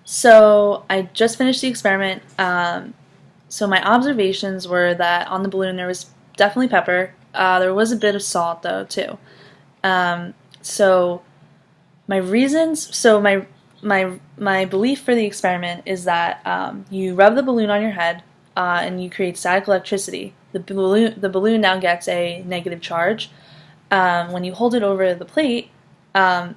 So I just finished the experiment. So my observations were that on the balloon there was definitely pepper. There was a bit of salt though too. So my reasons, so my belief for the experiment is that you rub the balloon on your head and you create static electricity. The balloon now gets a negative charge. When you hold it over the plate, the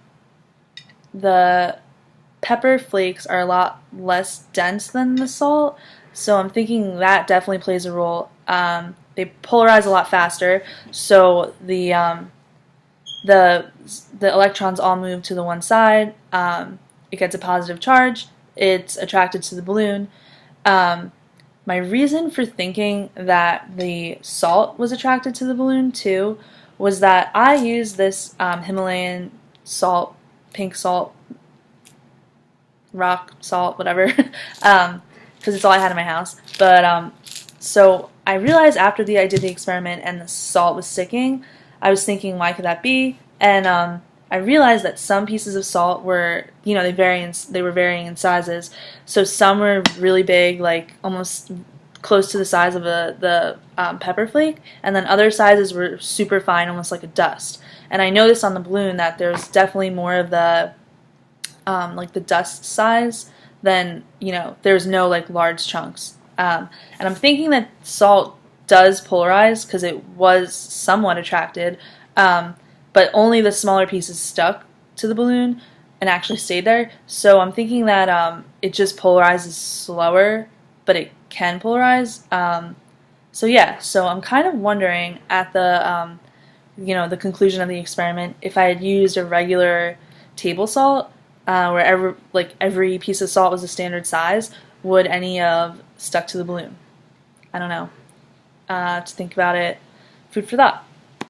pepper flakes are a lot less dense than the salt, so I'm thinking that definitely plays a role. They polarize a lot faster, so the electrons all move to the one side. It gets a positive charge. It's attracted to the balloon. My reason for thinking that the salt was attracted to the balloon too was that I used this Himalayan salt, pink salt, rock salt, whatever, because it's all I had in my house. But so I realized after I did the experiment and the salt was sticking, I was thinking, why could that be? And I realized that some pieces of salt were, they were varying in sizes. So some were really big, like almost close to the size of the pepper flake, and then other sizes were super fine, almost like a dust. And I noticed on the balloon that there's definitely more of the like the dust size than, there's no like large chunks. And I'm thinking that salt does polarize because it was somewhat attracted, but only the smaller pieces stuck to the balloon and actually stayed there. So I'm thinking that it just polarizes slower, but it can polarize. So yeah, so I'm kind of wondering at the conclusion of the experiment, if I had used a regular table salt, where every piece of salt was a standard size, would any have stuck to the balloon? I don't know. To think about it, food for thought.